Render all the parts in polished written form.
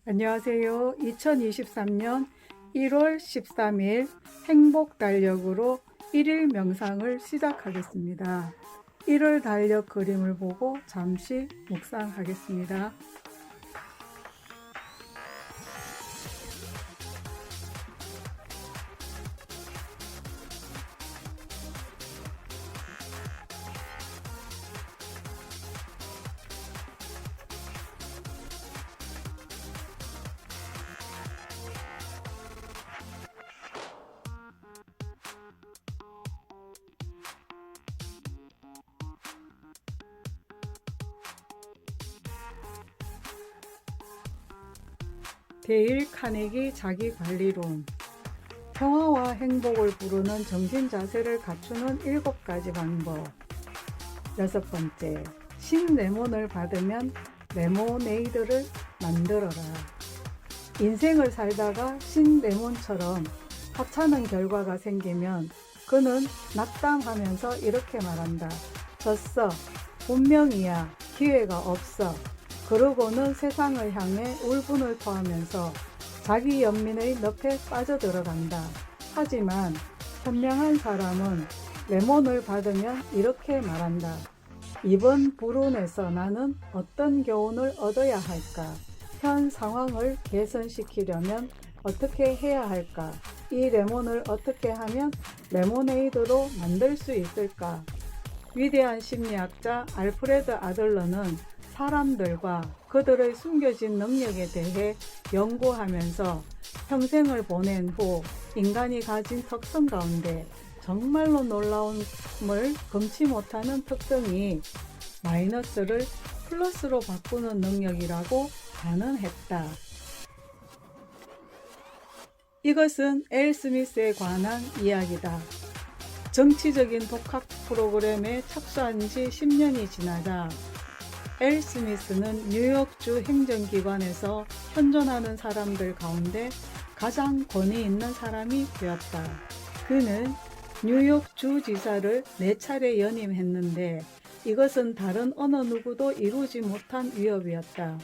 안녕하세요. 2023년 1월 13일 행복 달력으로 1일 명상을 시작하겠습니다. 1월 달력 그림을 보고 잠시 묵상하겠습니다. 데일 카네기 자기관리론. 평화와 행복을 부르는 정신 자세를 갖추는 7가지 방법. 6번째, 신레몬을 받으면 레모네이드를 만들어라. 인생을 살다가 신레몬처럼 하찮은 결과가 생기면 그는 낙담하면서 이렇게 말한다. 졌어. 분명이야. 기회가 없어. 그러고는 세상을 향해 울분을 토하면서 자기 연민의 늪에 빠져들어간다. 하지만 현명한 사람은 레몬을 받으면 이렇게 말한다. 이번 불운에서 나는 어떤 교훈을 얻어야 할까? 현 상황을 개선시키려면 어떻게 해야 할까? 이 레몬을 어떻게 하면 레모네이드로 만들 수 있을까? 위대한 심리학자 알프레드 아들러는 사람들과 그들의 숨겨진 능력에 대해 연구하면서 평생을 보낸 후 인간이 가진 특성 가운데 정말로 놀라움을 금치 못하는 특성이 마이너스를 플러스로 바꾸는 능력이라고 단언했다. 이것은 엘 스미스에 관한 이야기다. 정치적인 독학 프로그램에 착수한 지 10년이 지나자 엘 스미스는 뉴욕주 행정기관에서 현존하는 사람들 가운데 가장 권위 있는 사람이 되었다. 그는 뉴욕 주지사를 4차례 연임했는데 이것은 다른 어느 누구도 이루지 못한 위협이었다.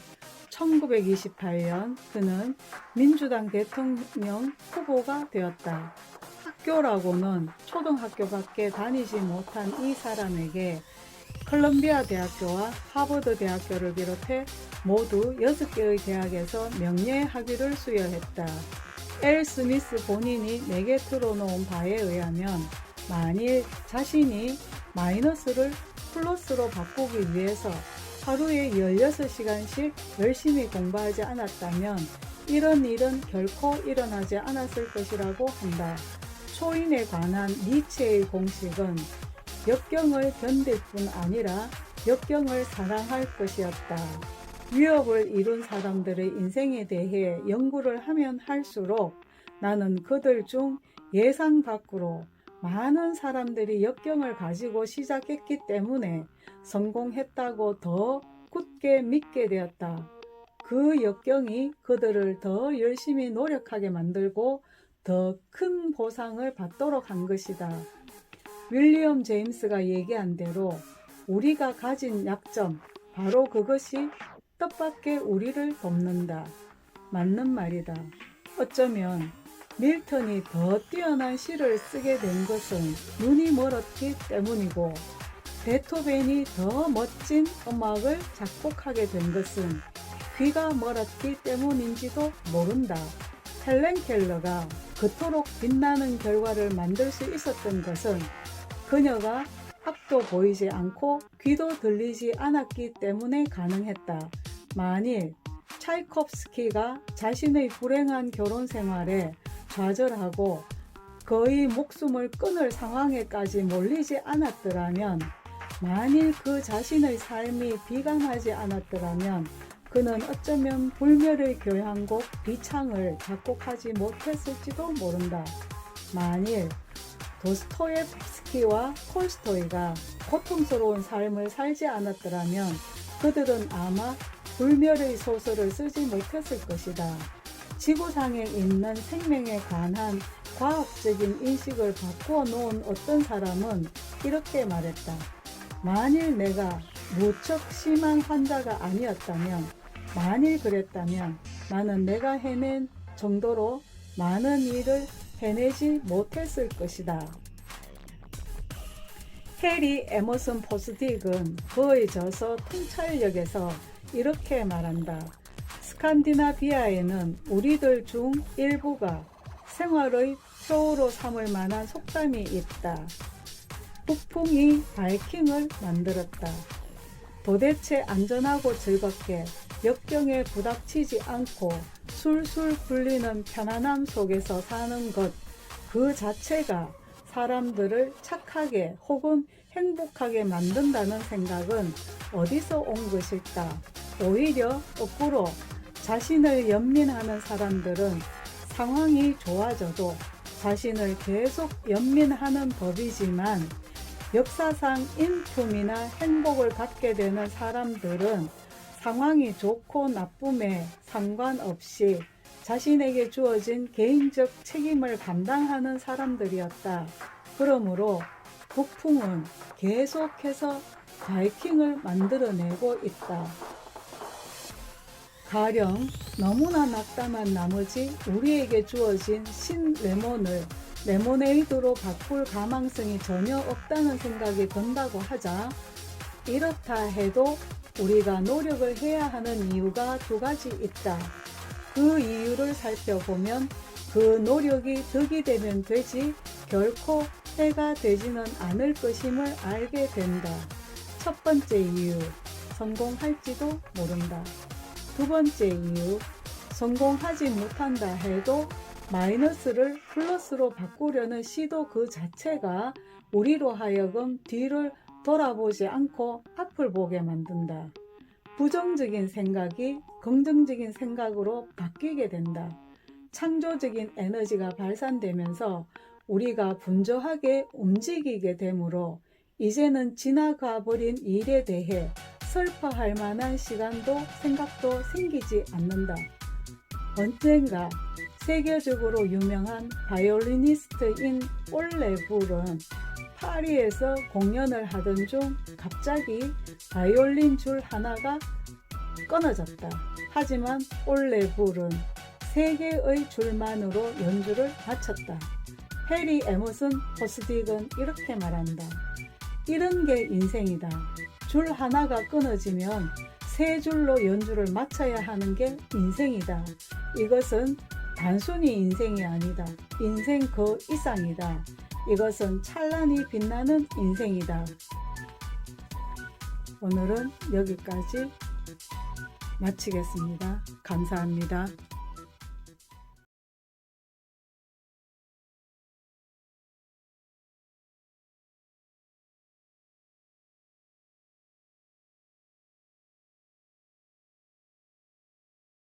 1928년 그는 민주당 대통령 후보가 되었다. 학교라고는 초등학교밖에 다니지 못한 이 사람에게 컬럼비아 대학교와 하버드 대학교를 비롯해 모두 6개의 대학에서 명예학위를 수여했다. 엘 스미스 본인이 내게 틀어놓은 바에 의하면 만일 자신이 마이너스를 플러스로 바꾸기 위해서 하루에 16시간씩 열심히 공부하지 않았다면 이런 일은 결코 일어나지 않았을 것이라고 한다. 초인에 관한 니체의 공식은 역경을 견딜 뿐 아니라 역경을 사랑할 것이었다. 위협을 이룬 사람들의 인생에 대해 연구를 하면 할수록 나는 그들 중 예상 밖으로 많은 사람들이 역경을 가지고 시작했기 때문에 성공했다고 더 굳게 믿게 되었다. 그 역경이 그들을 더 열심히 노력하게 만들고 더 큰 보상을 받도록 한 것이다. 윌리엄 제임스가 얘기한 대로 우리가 가진 약점, 바로 그것이 뜻밖의 우리를 돕는다. 맞는 말이다. 어쩌면 밀턴이 더 뛰어난 시를 쓰게 된 것은 눈이 멀었기 때문이고 베토벤이 더 멋진 음악을 작곡하게 된 것은 귀가 멀었기 때문인지도 모른다. 헬렌 켈러가 그토록 빛나는 결과를 만들 수 있었던 것은 그녀가 앞도 보이지 않고 귀도 들리지 않았기 때문에 가능했다. 만일 차이콥스키가 자신의 불행한 결혼 생활에 좌절하고 거의 목숨을 끊을 상황에까지 몰리지 않았더라면, 만일 그 자신의 삶이 비관하지 않았더라면 그는 어쩌면 불멸의 교향곡 비창을 작곡하지 못했을지도 모른다. 만일 도스토옙스키와 톨스토이가 고통스러운 삶을 살지 않았더라면 그들은 아마 불멸의 소설을 쓰지 못했을 것이다. 지구상에 있는 생명에 관한 과학적인 인식을 바꾸어 놓은 어떤 사람은 이렇게 말했다. 만일 내가 무척 심한 환자가 아니었다면, 만일 그랬다면 나는 내가 해낸 정도로 많은 일을 해내지 못했을 것이다. 해리 에머슨 포스딕은 그의 저서 통찰력에서 이렇게 말한다. 스칸디나비아에는 우리들 중 일부가 생활의 표로 삼을 만한 속담이 있다. 북풍이 바이킹을 만들었다. 도대체 안전하고 즐겁게 역경에 부닥치지 않고 술술 풀리는 편안함 속에서 사는 것 그 자체가 사람들을 착하게 혹은 행복하게 만든다는 생각은 어디서 온 것일까? 오히려 거꾸로 자신을 연민하는 사람들은 상황이 좋아져도 자신을 계속 연민하는 법이지만 역사상 인품이나 행복을 갖게 되는 사람들은 상황이 좋고 나쁨에 상관없이 자신에게 주어진 개인적 책임을 감당하는 사람들이었다. 그러므로 북풍은 계속해서 바이킹을 만들어내고 있다. 가령 너무나 낙담한 나머지 우리에게 주어진 신레몬을 레모네이드로 바꿀 가망성이 전혀 없다는 생각이 든다고 하자, 이렇다 해도 우리가 노력을 해야 하는 이유가 두 가지 있다. 그 이유를 살펴보면 그 노력이 득이 되면 되지 결코 해가 되지는 않을 것임을 알게 된다. 첫 번째 이유, 성공할지도 모른다. 두 번째 이유, 성공하지 못한다 해도 마이너스를 플러스로 바꾸려는 시도 그 자체가 우리로 하여금 뒤를 돌아보지 않고 앞을 보게 만든다. 부정적인 생각이 긍정적인 생각으로 바뀌게 된다. 창조적인 에너지가 발산되면서 우리가 분주하게 움직이게 되므로 이제는 지나가 버린 일에 대해 슬퍼할 만한 시간도 생각도 생기지 않는다. 언젠가 세계적으로 유명한 바이올리니스트인 올레불은 파리에서 공연을 하던 중 갑자기 바이올린 줄 하나가 끊어졌다. 하지만 올레불은 3개의 줄만으로 연주를 마쳤다. 해리 에머슨 포스딕은 이렇게 말한다. 이런 게 인생이다. 줄 하나가 끊어지면 3줄로 연주를 마쳐야 하는 게 인생이다. 이것은 단순히 인생이 아니다. 인생 그 이상이다. 이것은 찬란히 빛나는 인생이다. 오늘은 여기까지 마치겠습니다. 감사합니다.